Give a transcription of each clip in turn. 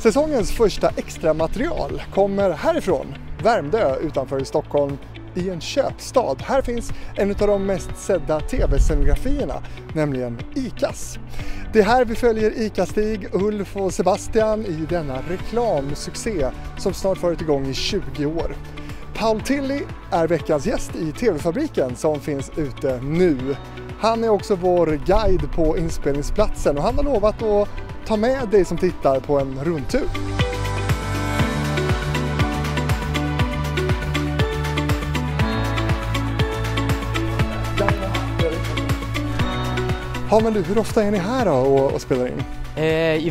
Säsongens första extra material kommer härifrån, Värmdö utanför Stockholm, i en köpstad. Här finns en av de mest sedda tv-scenografierna, nämligen ICAs. Det är här vi följer ICA-Stig, Ulf och Sebastian i denna reklamsuccé som snart varit igång i 20 år. Paul Tilly är veckans gäst i TV-fabriken som finns ute nu. Han är också vår guide på inspelningsplatsen och han har lovat att ta med dig som tittar på en rundtur. Ja, men du, hur ofta är ni här då och spelar in?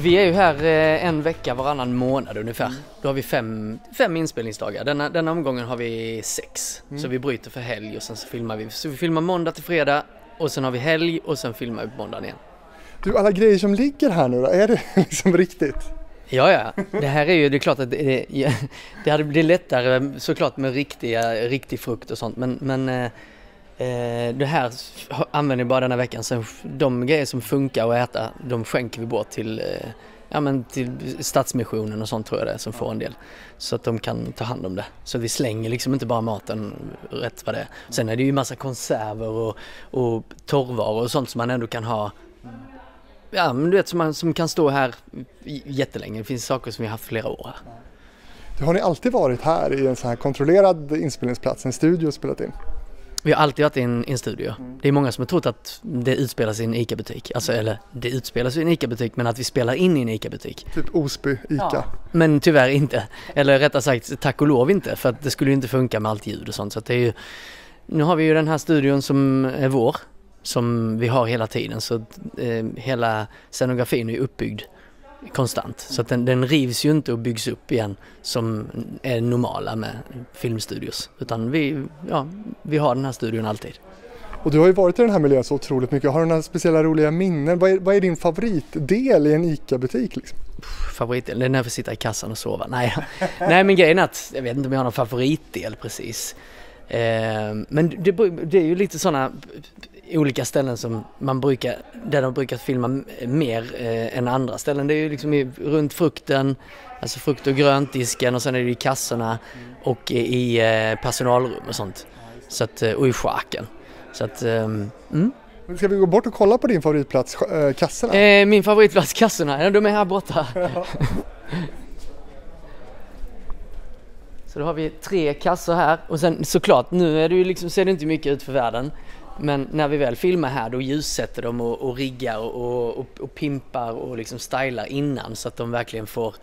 Vi är ju här en vecka varannan månad ungefär. Då har vi fem inspelningsdagar. Denna omgången har vi 6. Så vi bryter för helg och sen så filmar vi. Så vi filmar måndag till fredag och sen har vi helg och sen filmar vi på måndagen igen. Du, alla grejer som ligger här nu då, är det liksom riktigt? Ja. Det här är ju, det är klart att det hade blivit lättare såklart med riktig frukt och sånt. Men det här använder vi bara denna veckan. Sen de grejer som funkar att äta, de skänker vi bort till Stadsmissionen och sånt tror jag det är som får en del. Så att de kan ta hand om det. Så vi slänger liksom inte bara maten rätt vad det är. Sen är det ju massa konserver och torrvaror och sånt som man ändå kan ha. Ja, men du vet som kan stå här jättelänge. Det finns saker som vi har haft flera år här. Har ni alltid varit här i en sån här kontrollerad inspelningsplats, en studio och spelat in? Vi har alltid varit i en studio. Det är många som har trott att det utspelas i en ICA-butik. Alltså, eller det utspelas i en ICA-butik men att vi spelar in i en ICA-butik. Typ Osby, ICA. Ja. Men tyvärr inte. Eller rättare sagt, tack och lov inte. För att det skulle ju inte funka med allt ljud och sånt. Så att det är ju, nu har vi ju den här studion som är vår. Som vi har hela tiden. Så hela scenografin är uppbyggd konstant. Så att den rivs ju inte och byggs upp igen som är normala med filmstudios. Utan vi har den här studion alltid. Och du har ju varit i den här miljön så otroligt mycket. Har du några speciella roliga minnen? Vad är din favoritdel i en ICA-butik liksom? Favoritdel? Det är när vi sitter i kassan och sover. Nej, men grejen är att jag vet inte om jag har någon favoritdel precis. Men det är ju lite sådana olika ställen som där de brukar filma mer än andra ställen. Det är ju liksom runt frukten, alltså frukt- och gröntdisken och sen är det i kassorna och i personalrum och sånt. Så att, och i schaken. Så att, Ska vi gå bort och kolla på din favoritplats, kassorna? Min favoritplats, kassorna, de är här borta. Ja. Så då har vi 3 kassor här och sen såklart, nu är det ju liksom, ser det inte mycket ut för världen. Men när vi väl filmar här då ljussätter de och riggar och pimpar och liksom stylar innan så att de verkligen får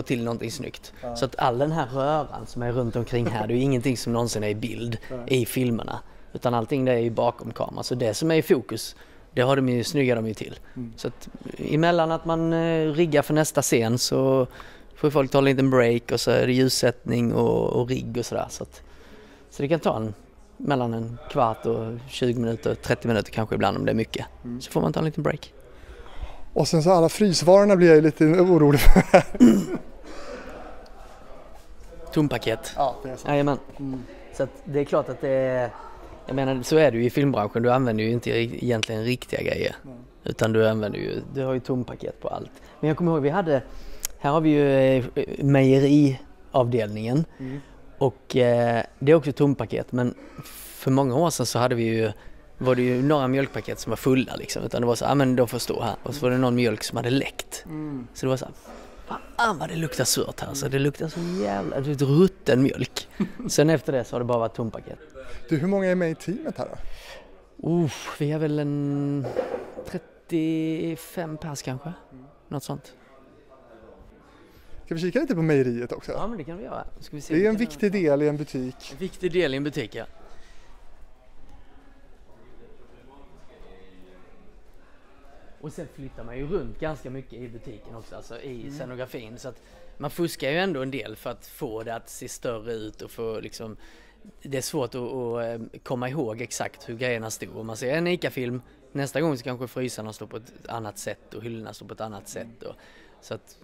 till någonting snyggt. Ja. Så att all den här röran som är runt omkring här, det är ju ingenting som någonsin är i bild i filmerna. Utan allting det är ju bakom kameran. Så det som är i fokus, det har snyggar de ju till. Så att emellan att man riggar för nästa scen så får folk ta en liten break och så är det ljussättning och rigg och sådär. Så det kan ta mellan en kvart och 20 minuter, 30 minuter kanske ibland om det är mycket. Så får man ta en liten break. Och sen så alla frysvarorna blir jag lite orolig för. Tompaket. Ja, det är så. Jajamän. Så att det är klart att det är, jag menar så är det ju i filmbranschen. Du använder ju inte egentligen riktiga grejer. Utan du har ju tompaket på allt. Men jag kommer ihåg här har vi ju mejeriavdelningen. Och det är också tompaket, men för många år sedan så var det ju några mjölkpaket som var fulla liksom, utan det var så men de får stå här, och så var det någon mjölk som hade läckt. Så det var så fan vad det luktar surt här, så det luktar så jävla rutten mjölk. Sen efter det så har det bara varit tompaket. Du, hur många är med i teamet här då? Vi är väl en 35 pers kanske, något sånt. Ska vi kika lite på mejeriet också? Ja, men det kan vi göra. Ska vi se, det är en viktig del i en butik. En viktig del i en butik, ja. Och sen flyttar man ju runt ganska mycket i butiken också, alltså i scenografin. Så att man fuskar ju ändå en del för att få det att se större ut och få liksom... Det är svårt att komma ihåg exakt hur grejerna stod. Om man ser en ICA-film, nästa gång så kanske frysarna står på ett annat sätt och hyllorna står på ett annat sätt. Så att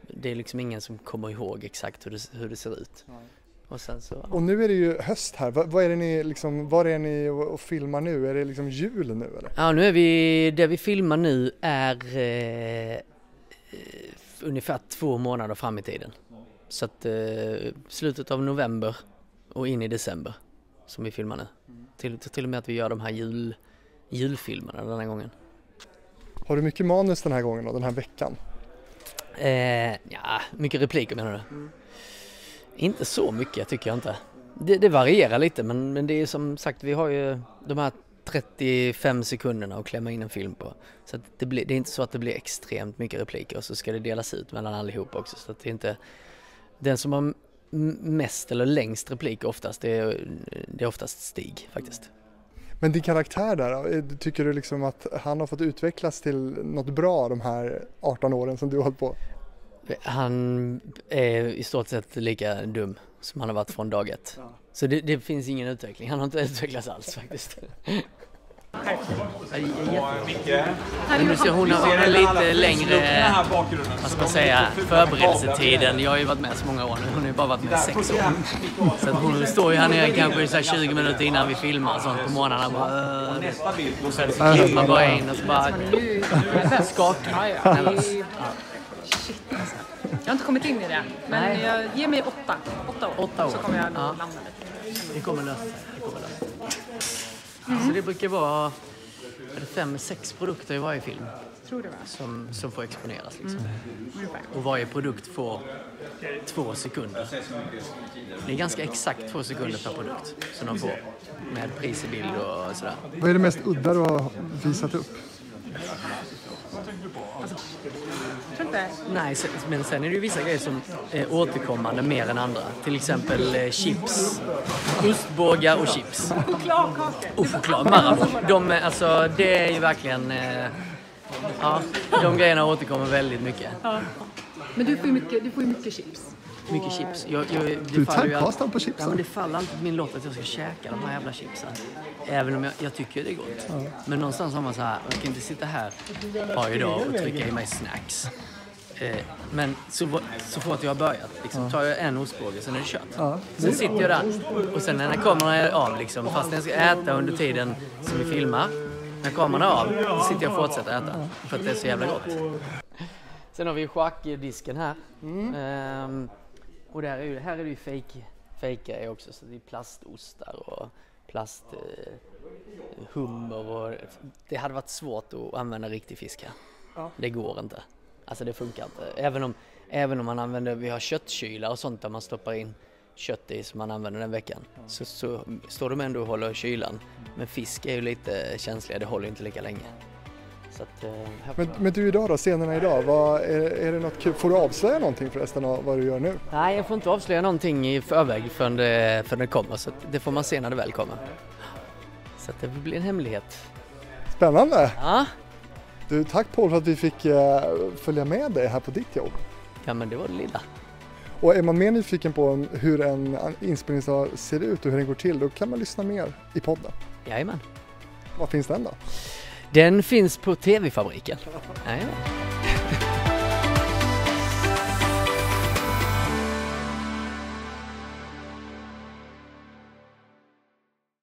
det är liksom ingen som kommer ihåg exakt hur det ser ut. Och nu är det ju höst här. Var är ni och filmar nu? Är det liksom jul nu eller? Ja, det vi filmar nu är ungefär 2 månader fram i tiden. Så att slutet av november och in i december som vi filmar nu. Till och med att vi gör de här julfilmerna den här gången. Har du mycket manus den här gången och den här veckan? Ja, mycket repliker menar du? Inte så mycket tycker jag inte. Det varierar lite men det är som sagt, vi har ju de här 35 sekunderna att klämma in en film på. Så att det är inte så att det blir extremt mycket repliker och så ska det delas ut mellan allihop också. Så att det är inte den som har mest eller längst repliker oftast, det är oftast Stig faktiskt. Men din karaktär där då, tycker du liksom att han har fått utvecklas till något bra de här 18 åren som du har hållit på? Han är i stort sett lika dum som han har varit från dag ett. Ja. Så det finns ingen utveckling. Han har inte utvecklats alls faktiskt. Men du ser, hon har en lite längre, vad ska man säga, förberedelsetiden. Jag har ju varit med så många år nu. Hon har ju bara varit med 6 år. Så att hon står ju här nere kanske så 20 minuter innan vi filmar och sånt på morgnarna. Bara, och sen så klipper man bara in och så bara skakar. Jag har inte kommit in i det, men jag ger mig 8 år så kommer jag landa lite. Det kommer lösa sig. Så det brukar vara 5-6 produkter i varje film. Tror det var. Som får exponeras liksom. Och varje produkt får 2 sekunder. Det är ganska exakt 2 sekunder per produkt som de får med pris i bild och sådär. Vad är det mest udda du har visat upp? Nej, men sen är det ju vissa grejer som är återkommande mer än andra. Till exempel chips, ostbågar och chips. Och choklad. Alltså, det är ju verkligen... de grejerna återkommer väldigt mycket. Ja. Men du får ju mycket chips. Mycket chips. Du taggfastar på chipsen? Ja, men det faller alltid på min lott att jag ska käka de här jävla chipsen. Även om jag tycker det är gott. Ja. Men någonstans har man så här, jag kan inte sitta här varje dag och trycka i mig snacks. Men så fort jag har börjat liksom, tar jag en ostbåge, sen är det kött. Ja. Sen sitter jag där och sen när kameran är av liksom, fast jag ska äta under tiden som vi filmar. När kameran är av sitter jag och fortsätter äta för att det är så jävla gott. Sen har vi schackdisken här. Och här är det ju fake också, så det är plastostar och plasthummer och det hade varit svårt att använda riktig fisk här. Ja. Det går inte. Alltså det funkar inte. Även om man använder, vi har köttkylar och sånt där man stoppar in kött i som man använder den veckan. Så står de ändå och håller kylan. Men fisk är ju lite känsliga, det håller inte lika länge. Så att, men du idag då, scenerna idag, är det något kul? Får du avslöja någonting förresten av vad du gör nu? Nej, jag får inte avslöja någonting i förväg förrän det kommer, så det får man se när det väl kommer. Så att det blir en hemlighet. Spännande! Ja. Du, tack Paul för att vi fick följa med dig här på ditt jobb. Ja, men det var det lilla. Och är man mer nyfiken på hur en inspelningsdag ser ut och hur den går till, då kan man lyssna mer i podden. Jajamän. Var finns den då? Den finns på TV-fabriken. Jajamän.